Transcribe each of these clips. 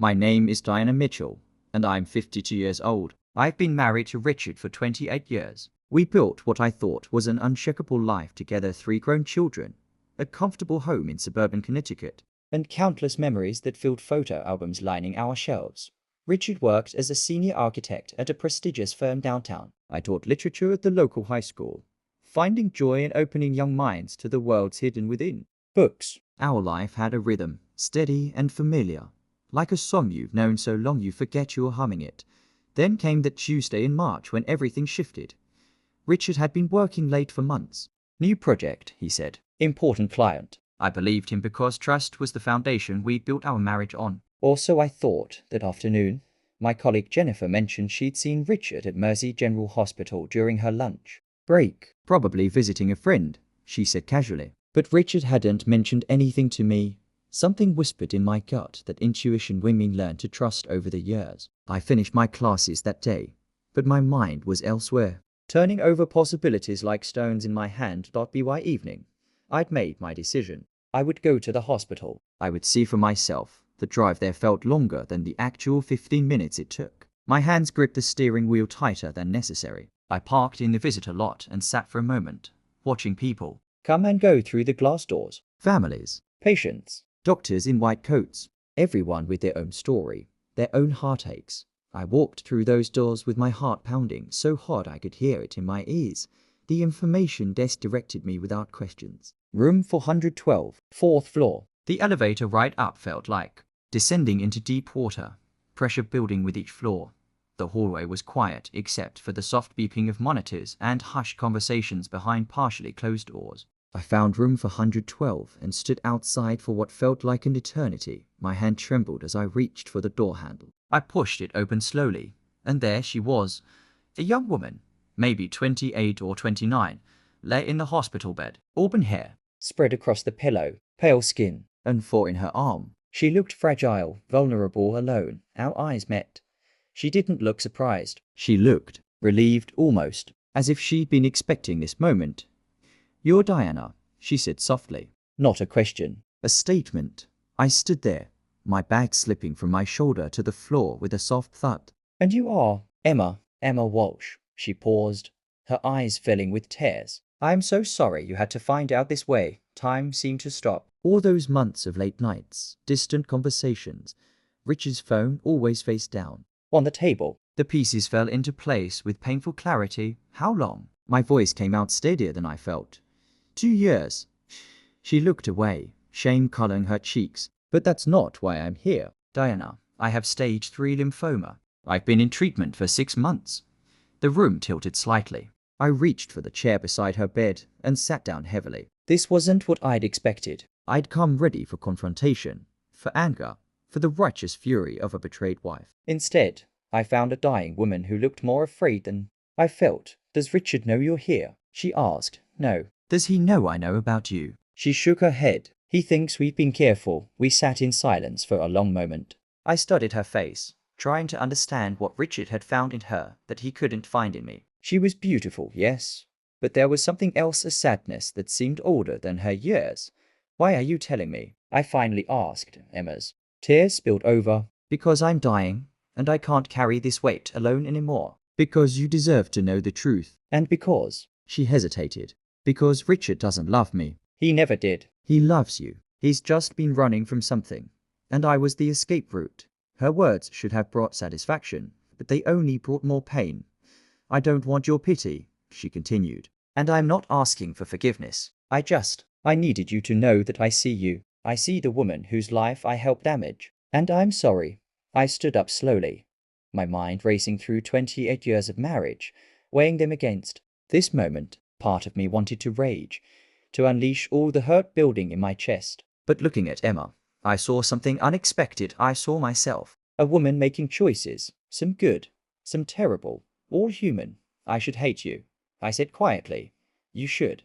My name is Diana Mitchell, and I'm 52 years old. I've been married to Richard for 28 years. We built what I thought was an unshakable life together, 3 grown children, a comfortable home in suburban Connecticut, and countless memories that filled photo albums lining our shelves. Richard worked as a senior architect at a prestigious firm downtown. I taught literature at the local high school, finding joy in opening young minds to the worlds hidden within books. Our life had a rhythm, steady and familiar, like a song you've known so long you forget you're humming it. Then came that Tuesday in March when everything shifted. Richard had been working late for months. New project, he said. Important client. I believed him because trust was the foundation we built our marriage on. Or so I thought that afternoon. My colleague Jennifer mentioned she'd seen Richard at Mersey General Hospital during her lunch break. Probably visiting a friend, she said casually. But Richard hadn't mentioned anything to me. Something whispered in my gut that intuition women learn to trust over the years. I finished my classes that day, but my mind was elsewhere, turning over possibilities like stones in my hand. By evening, I'd made my decision. I would go to the hospital. I would see for myself. The drive there felt longer than the actual 15 minutes it took. My hands gripped the steering wheel tighter than necessary. I parked in the visitor lot and sat for a moment, watching people come and go through the glass doors. Families, patients, doctors in white coats, everyone with their own story, their own heartaches. I walked through those doors with my heart pounding so hard I could hear it in my ears. The information desk directed me without questions. Room 412, 4th floor. The elevator right up felt like descending into deep water, pressure building with each floor. The hallway was quiet except for the soft beeping of monitors and hushed conversations behind partially closed doors. I found room 412 and stood outside for what felt like an eternity. My hand trembled as I reached for the door handle. I pushed it open slowly, and there she was, a young woman, maybe 28 or 29, lay in the hospital bed, auburn hair spread across the pillow, pale skin, and four in her arm. She looked fragile, vulnerable, alone. Our eyes met. She didn't look surprised. She looked relieved, almost as if she'd been expecting this moment. "You're Diana," she said softly. Not a question, a statement. I stood there, my bag slipping from my shoulder to the floor with a soft thud. "And you are Emma Walsh." She paused, her eyes filling with tears. "I'm so sorry you had to find out this way." Time seemed to stop. All those months of late nights, distant conversations, Richard's phone always face down. On the table, the pieces fell into place with painful clarity. "How long?" My voice came out steadier than I felt. 2 years. She looked away, shame coloring her cheeks. "But that's not why I'm here, Diana. I have stage 3 lymphoma. I've been in treatment for 6 months. The room tilted slightly. I reached for the chair beside her bed and sat down heavily. This wasn't what I'd expected. I'd come ready for confrontation, for anger, for the righteous fury of a betrayed wife. Instead, I found a dying woman who looked more afraid than I felt. "Does Richard know you're here?" she asked. "No." "Does he know I know about you?" She shook her head. "He thinks we've been careful." We sat in silence for a long moment. I studied her face, trying to understand what Richard had found in her that he couldn't find in me. She was beautiful, yes, but there was something else, a sadness that seemed older than her years. "Why are you telling me?" I finally asked. Emma's tears spilled over. "Because I'm dying, and I can't carry this weight alone anymore. Because you deserve to know the truth. And because," she hesitated, "because Richard doesn't love me." "He never did." "He loves you. He's just been running from something, and I was the escape route." Her words should have brought satisfaction, but they only brought more pain. "I don't want your pity," she continued, "and I'm not asking for forgiveness. I needed you to know that I see you. I see the woman whose life I helped damage. And I'm sorry." I stood up slowly, my mind racing through 28 years of marriage, weighing them against this moment. Part of me wanted to rage, to unleash all the hurt building in my chest. But looking at Emma, I saw something unexpected. I saw myself, a woman making choices, some good, some terrible, all human. "I should hate you," I said quietly. "You should."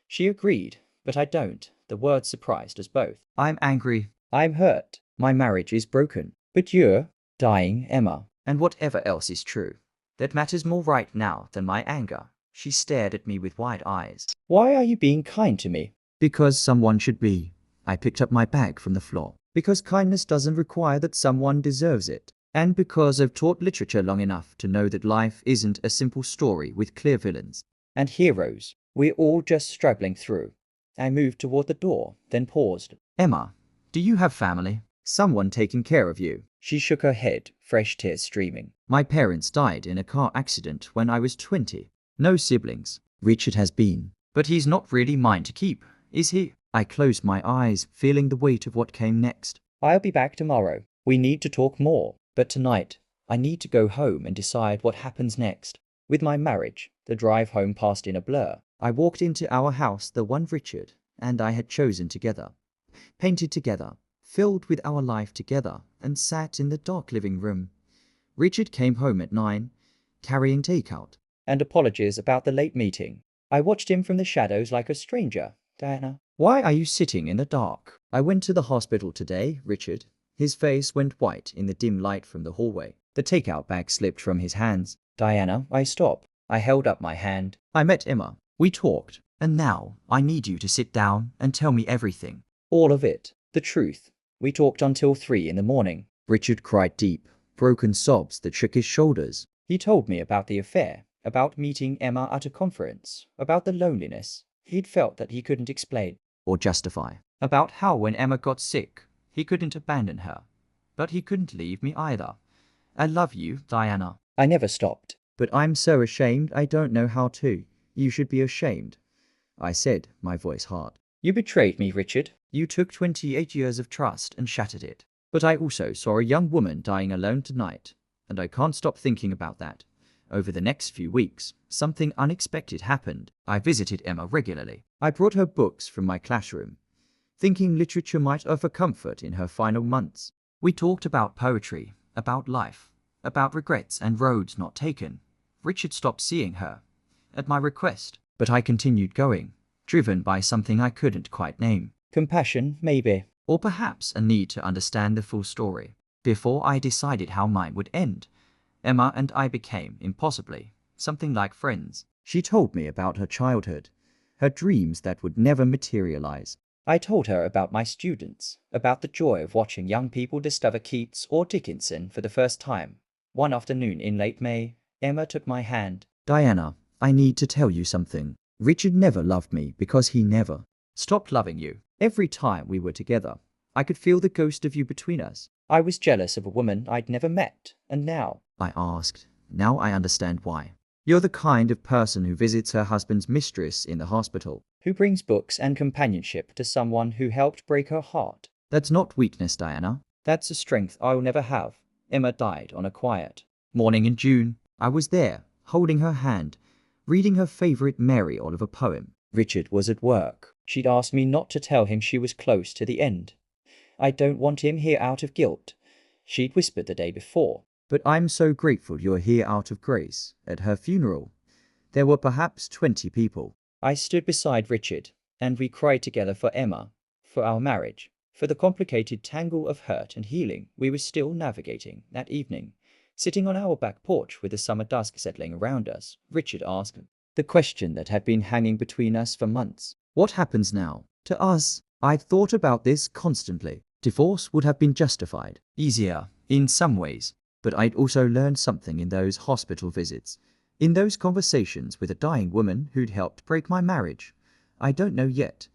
She agreed, but I don't. The words surprised us both. "I'm angry. I'm hurt. My marriage is broken. But you're dying, Emma. And whatever else is true, that matters more right now than my anger." She stared at me with wide eyes. "Why are you being kind to me?" "Because someone should be." I picked up my bag from the floor. because kindness doesn't require that someone deserves it, and because I've taught literature long enough to know that life isn't a simple story with clear villains and heroes. We're all just struggling through. I moved toward the door, then paused. Emma, do you have family? Someone taking care of you? She shook her head, fresh tears streaming. My parents died in a car accident when I was 20. No siblings. Richard has been. But he's not really mine to keep, is he? I closed my eyes, feeling the weight of what came next. I'll be back tomorrow. We need to talk more. But tonight, I need to go home and decide what happens next. With my marriage, the drive home passed in a blur. I walked into our house, the one Richard and I had chosen together, painted together, filled with our life together, and sat in the dark living room. Richard came home at 9, carrying takeout. And apologies about the late meeting. I watched him from the shadows like a stranger. Diana, why are you sitting in the dark? I went to the hospital today, Richard. His face went white in the dim light from the hallway. The takeout bag slipped from his hands. Diana, I stopped. I held up my hand. I met Emma. We talked. And now, I need you to sit down and tell me everything. All of it. The truth. We talked until 3 in the morning. Richard cried deep, broken sobs that shook his shoulders. He told me about the affair, about meeting Emma at a conference, about the loneliness he'd felt that he couldn't explain or justify, about how when Emma got sick, he couldn't abandon her. But he couldn't leave me either. I love you, Diana. I never stopped. But I'm so ashamed I don't know how to. You should be ashamed, I said, my voice hard. You betrayed me, Richard. You took 28 years of trust and shattered it. But I also saw a young woman dying alone tonight, and I can't stop thinking about that. Over the next few weeks, something unexpected happened. I visited Emma regularly. I brought her books from my classroom, thinking literature might offer comfort in her final months. We talked about poetry, about life, about regrets and roads not taken. Richard stopped seeing her, at my request, but I continued going, driven by something I couldn't quite name. Compassion, maybe. Or perhaps a need to understand the full story. Before I decided how mine would end, Emma and I became, impossibly, something like friends. She told me about her childhood, her dreams that would never materialize. I told her about my students, about the joy of watching young people discover Keats or Dickinson for the first time. One afternoon in late May, Emma took my hand. Diana, I need to tell you something. Richard never loved me because he never stopped loving you. Every time we were together, I could feel the ghost of you between us. I was jealous of a woman I'd never met, and now, I asked, now I understand why. You're the kind of person who visits her husband's mistress in the hospital, who brings books and companionship to someone who helped break her heart. That's not weakness, Diana. That's a strength I'll never have. Emma died on a quiet morning in June. I was there, holding her hand, reading her favorite Mary Oliver poem. Richard was at work. She'd asked me not to tell him she was close to the end. I don't want him here out of guilt, she'd whispered the day before. But I'm so grateful you're here out of grace. At her funeral, there were perhaps 20 people. I stood beside Richard, and we cried together for Emma, for our marriage, for the complicated tangle of hurt and healing we were still navigating that evening. Sitting on our back porch with the summer dusk settling around us, Richard asked the question that had been hanging between us for months. What happens now to us? I'd thought about this constantly. Divorce would have been justified, easier, in some ways. But I'd also learned something in those hospital visits, in those conversations with a dying woman who'd helped break my marriage. I don't know yet,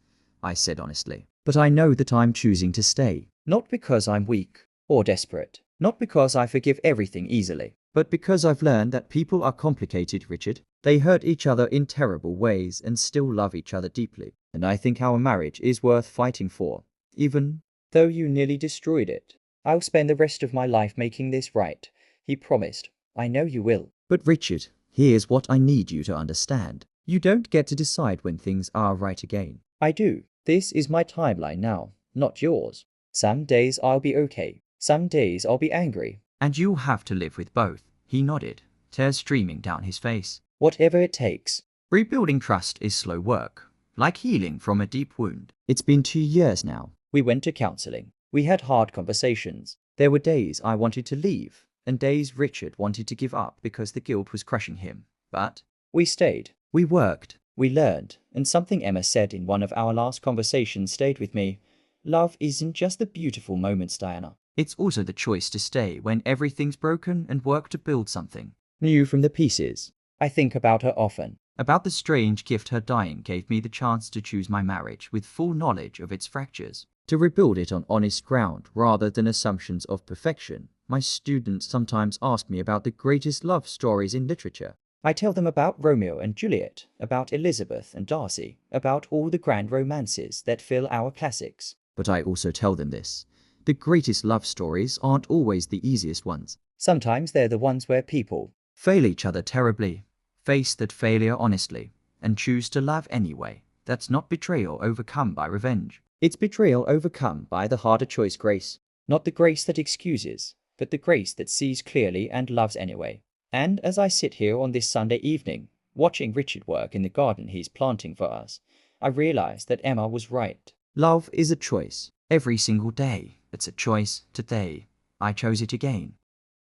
I said honestly. But I know that I'm choosing to stay. Not because I'm weak or desperate. Not because I forgive everything easily. But because I've learned that people are complicated, Richard. They hurt each other in terrible ways and still love each other deeply. And I think our marriage is worth fighting for, even though you nearly destroyed it. I'll spend the rest of my life making this right, he promised. I know you will. But Richard, here's what I need you to understand. You don't get to decide when things are right again. I do. This is my timeline now, not yours. Some days I'll be okay. Some days I'll be angry. And you'll have to live with both. He nodded, tears streaming down his face. Whatever it takes. Rebuilding trust is slow work, like healing from a deep wound. It's been 2 years now. We went to counseling. We had hard conversations. There were days I wanted to leave, and days Richard wanted to give up because the guilt was crushing him. But we stayed. We worked. We learned. And something Emma said in one of our last conversations stayed with me. Love isn't just the beautiful moments, Diana. It's also the choice to stay when everything's broken and work to build something new from the pieces. I think about her often, about the strange gift her dying gave me, the chance to choose my marriage with full knowledge of its fractures, to rebuild it on honest ground rather than assumptions of perfection. My students sometimes ask me about the greatest love stories in literature. I tell them about Romeo and Juliet, about Elizabeth and Darcy, about all the grand romances that fill our classics. But I also tell them this: the greatest love stories aren't always the easiest ones. Sometimes they're the ones where people fail each other terribly, face that failure honestly, and choose to love anyway. That's not betrayal overcome by revenge. It's betrayal overcome by the harder choice, grace. Not the grace that excuses, but the grace that sees clearly and loves anyway. And as I sit here on this Sunday evening, watching Richard work in the garden he's planting for us, I realize that Emma was right. Love is a choice. Every single day, it's a choice. Today, I chose it again.